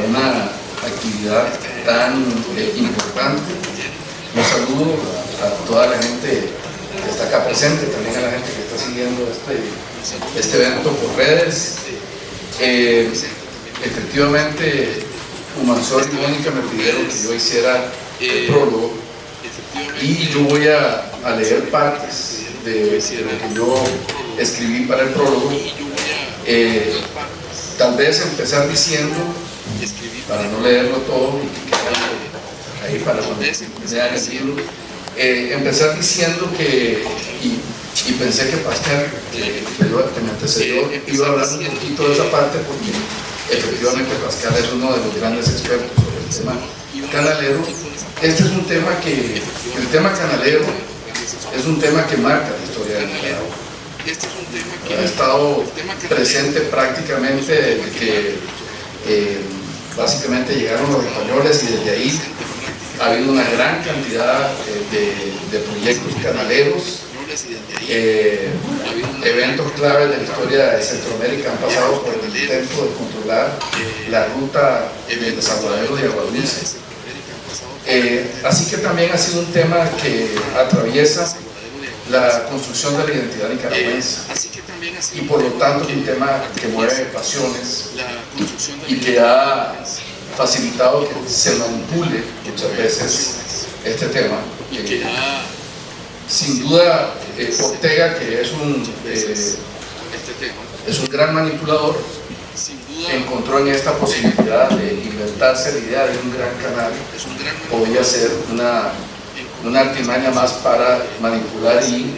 una actividad tan importante. Un saludo a toda la gente que está acá presente, también a la gente que está siguiendo este evento por redes. Efectivamente, Humansor y Mónica me pidieron que yo hiciera el prólogo y yo voy a leer partes de lo que yo escribí para el prólogo. Tal vez empezar diciendo, para no leerlo todo y que quede ahí para cuando lean el libro, empezar diciendo que, y pensé que Pascal, que me antecedió, iba a hablar un poquito de esa parte, porque efectivamente Pascal es uno de los grandes expertos sobre el tema canalero. Este es un tema el tema canalero es un tema que marca la historia de Nicaragua. Ha estado presente prácticamente desde que básicamente llegaron los españoles, y desde ahí ha habido una gran cantidad de proyectos canaleros. Eventos claves de la historia de Centroamérica han pasado por el intento de controlar la ruta del desaguadero de agua dulce. Así que también ha sido un tema que atraviesa la construcción de la identidad nicaragüense, y por lo tanto es un tema que mueve pasiones y que ha facilitado que se manipule muchas veces este tema. Sin duda, Ortega, que es un gran manipulador, encontró en esta posibilidad de inventarse la idea de un gran canal. Podía ser una artimaña más para manipular y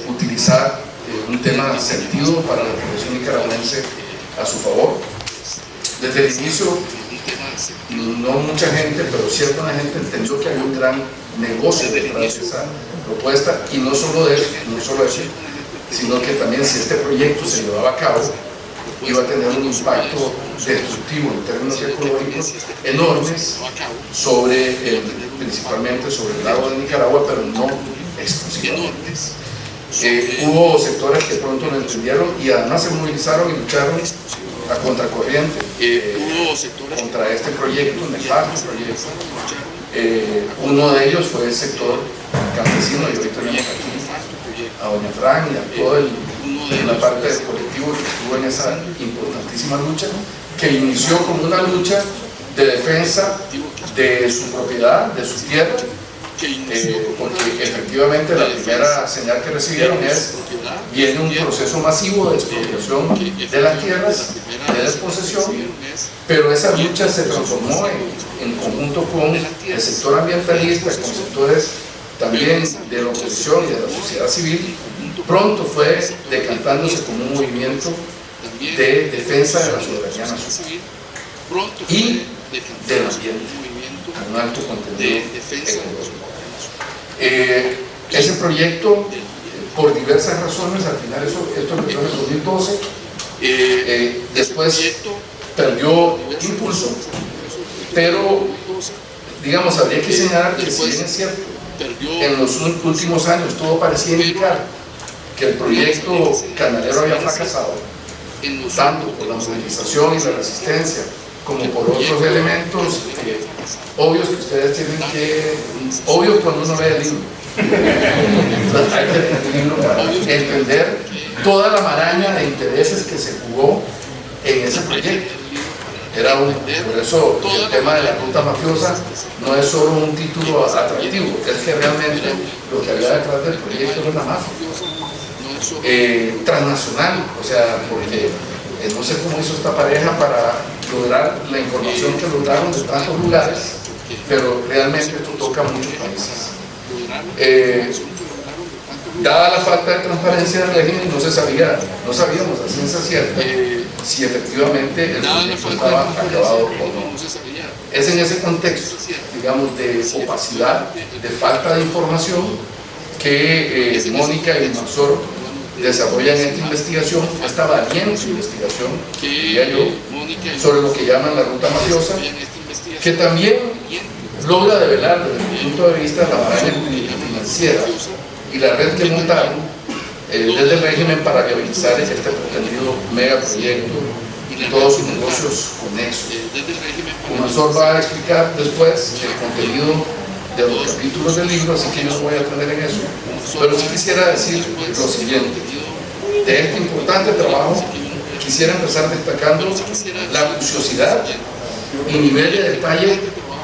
utilizar un tema sentido para la población nicaragüense a su favor. Desde el inicio, no mucha gente, pero cierta gente entendió que había un gran negocio detrás de esa propuesta, y no solo eso, sino que también si este proyecto se llevaba a cabo, iba a tener un impacto destructivo en términos ecológicos enormes principalmente sobre el lago de Nicaragua, pero no exclusivamente. Hubo sectores que pronto lo entendieron y además se movilizaron y lucharon a contracorriente contra este proyecto, nefasto proyecto. Uno de ellos fue el sector campesino, y hoy tenemos aquí a doña Fran y a toda la parte del colectivo que estuvo en esa importantísima lucha, que inició como una lucha de defensa de su propiedad, de su tierra, porque efectivamente la primera señal que recibieron viene un proceso masivo de expropiación de las tierras, de desposesión, pero esa lucha se transformó en conjunto con el sector ambientalista, con sectores también de la oposición y de la sociedad civil. Pronto fue decantándose como un movimiento de defensa de la soberanía nacional y del ambiente, con un alto contenido ecológico. Ese proyecto, por diversas razones, al final esto empezó en el 2012, después perdió impulso, pero digamos, habría que señalar que, si bien es cierto, en los últimos años todo parecía indicar que el proyecto canalero había fracasado, tanto por la movilización y la resistencia como por otros elementos obvios que ustedes tienen que, obvios cuando uno lee el libro. Hay que leer el libro para entender toda la maraña de intereses que se jugó en ese proyecto. Por eso el tema de la ruta mafiosa no es solo un título atractivo, es que realmente lo que había detrás del proyecto era una mafia transnacional, o sea, porque no sé cómo hizo esta pareja para lograr la información que lograron de tantos lugares, pero realmente esto toca a muchos países. Dada la falta de transparencia del régimen, no sabíamos a ciencia cierta si efectivamente el proyecto estaba acabado o no. Es en ese contexto, digamos, de opacidad, de falta de información, que Mónica y Humansor desarrollan esta investigación, esta valiente investigación, diría yo, sobre lo que llaman la ruta mafiosa, que también logra develar desde el punto de vista de la maraña financiera y la red que montaron desde el régimen para realizar este pretendido megaproyecto y todos sus negocios conexos. Humansor va a explicar después el contenido de los capítulos del libro, así que yo no voy a atender en eso, pero sí quisiera decir lo siguiente: de este importante trabajo quisiera empezar destacando la minuciosidad y nivel de detalle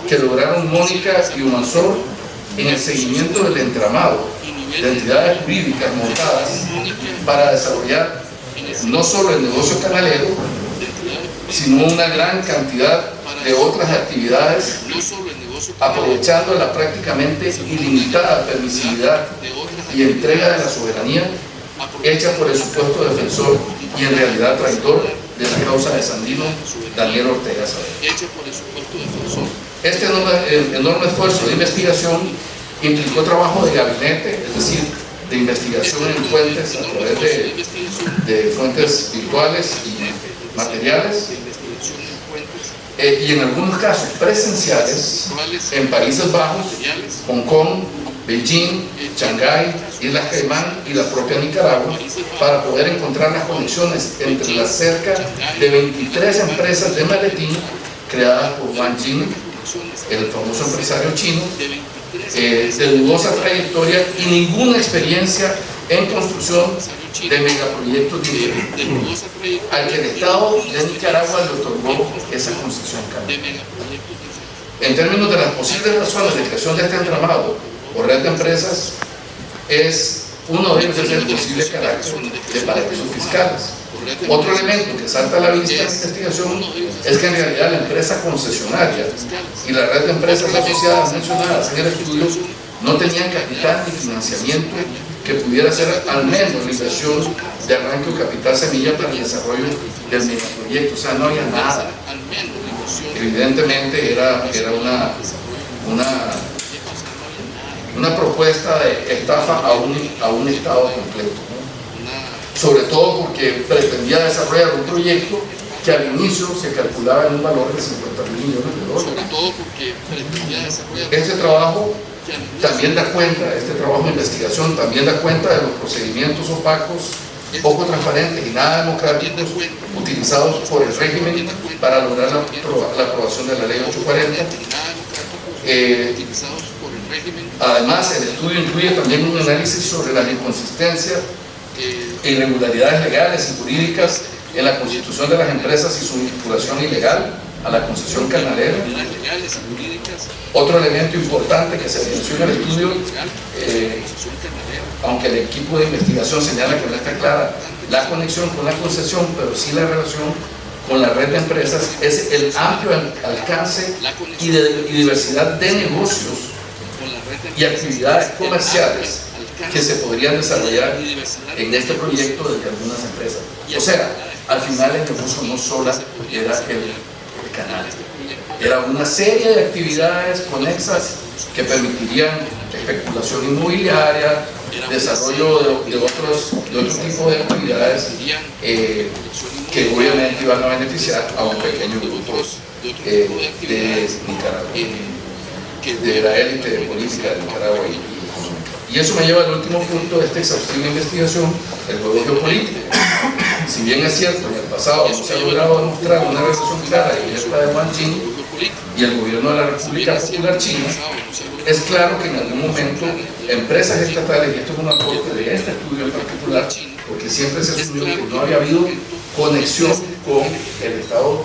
que lograron Mónica y Humansor en el seguimiento del entramado de entidades jurídicas montadas para desarrollar no solo el negocio canalero, sino una gran cantidad de otras actividades, aprovechando la prácticamente ilimitada permisividad y entrega de la soberanía hecha por el supuesto defensor y en realidad traidor de la causa de Sandino, Daniel Ortega Saavedra. Este enorme esfuerzo de investigación implicó trabajo de gabinete, es decir, de investigación en fuentes a través de fuentes virtuales y materiales, y en algunos casos presenciales en Países Bajos, Hong Kong, Beijing, Shanghái, Islas Caimán y la propia Nicaragua, para poder encontrar las conexiones entre las cerca de 23 empresas de maletín creadas por Wang Jing, el famoso empresario chino, de dudosa trayectoria y ninguna experiencia en construcción de megaproyectos diferentes, al que el Estado de Nicaragua le otorgó esa concesión canal. En términos de las posibles razones de creación de este entramado o red de empresas, uno de ellos es el posible carácter de paraísos fiscales. Otro elemento que salta a la vista en la investigación es que en realidad la empresa concesionaria y la red de empresas asociadas mencionadas en el estudio no tenían capital ni financiamiento que pudiera ser al menos la inversión de arranque o capital semilla para el desarrollo del megaproyecto. O sea, no había nada. Evidentemente era una propuesta de estafa a un Estado completo, ¿no? Sobre todo porque pretendía desarrollar un proyecto que al inicio se calculaba en un valor de 50.000 millones de dólares. Este trabajo también da cuenta, este trabajo de investigación también da cuenta de los procedimientos opacos, poco transparentes y nada democráticos utilizados por el régimen para lograr la aprobación de la ley 840. Además, el estudio incluye también un análisis sobre las inconsistencias e irregularidades legales y jurídicas en la constitución de las empresas y su vinculación ilegal a la concesión canalera. Otro elemento importante que se menciona en el estudio, aunque el equipo de investigación señala que no está clara la conexión con la concesión, pero sí la relación con la red de empresas, es el amplio alcance y diversidad de negocios y actividades comerciales que se podrían desarrollar en este proyecto desde algunas empresas. O sea, al final el negocio no solo era el canal, era una serie de actividades conexas que permitirían especulación inmobiliaria, desarrollo de otro tipo de actividades que obviamente iban a beneficiar a un pequeño grupo de Nicaragua, de la élite política de Nicaragua y económica. Y eso me lleva al último punto de esta exhaustiva investigación, el juego geopolítico. Si bien es cierto, en el pasado no se ha logrado demostrar una relación clara y directa de Wang Jing y el gobierno de la República Popular China, es claro que en algún momento empresas estatales, y esto es un aporte de este estudio en particular, porque siempre se asumió que no había habido conexión con el Estado,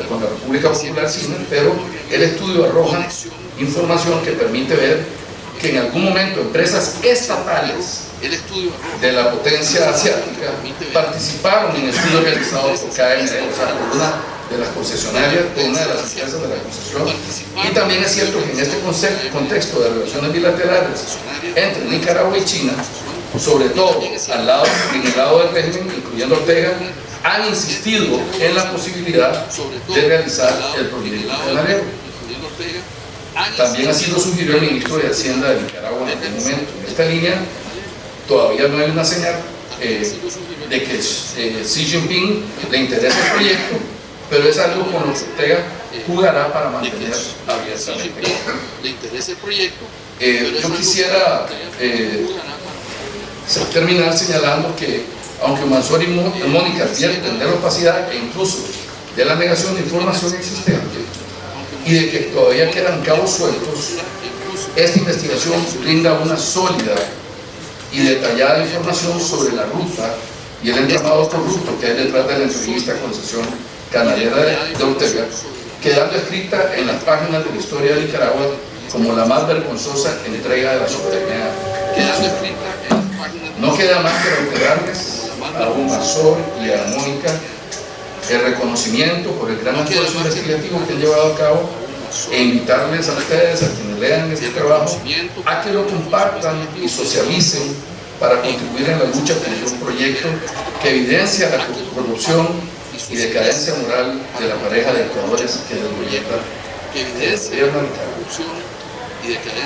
con la República Popular China, pero el estudio arroja información que permite ver que en algún momento empresas estatales de la potencia asiática participaron en estudios realizados por KMD, o sea, por una de las concesionarias, por una de las empresas de la concesión. Y también es cierto que en este contexto de relaciones bilaterales entre Nicaragua y China, sobre todo en el lado del régimen, incluyendo Ortega, han insistido en la posibilidad de realizar el proyecto canalero. También así lo sugirió el ministro de Hacienda de Nicaragua en aquel momento. En esta línea todavía no hay una señal de que Xi Jinping le interesa el proyecto, pero es algo con lo que Ortega jugará para mantener abiertamente. Yo quisiera terminar señalando que aunque Mansour y Mónica advierten de la opacidad e incluso de la negación de información existente y de que todavía quedan cabos sueltos, esta investigación brinda una sólida y detallada información sobre la ruta y el entramado corrupto que hay detrás de la entrevista con Sesión Canalera de Ortega, quedando escrita en las páginas de la historia de Nicaragua como la más vergonzosa entrega de la soberanía. No queda más que reiterarles a don Mansour y a Mónica el reconocimiento por el gran esfuerzo investigativo que han llevado a cabo e invitarles a ustedes, a quienes lean este trabajo, a que lo compartan y socialicen para contribuir en la lucha contra un proyecto que evidencia la corrupción y decadencia moral de la pareja de dictadores que desgobierna el gobierno de Nicaragua.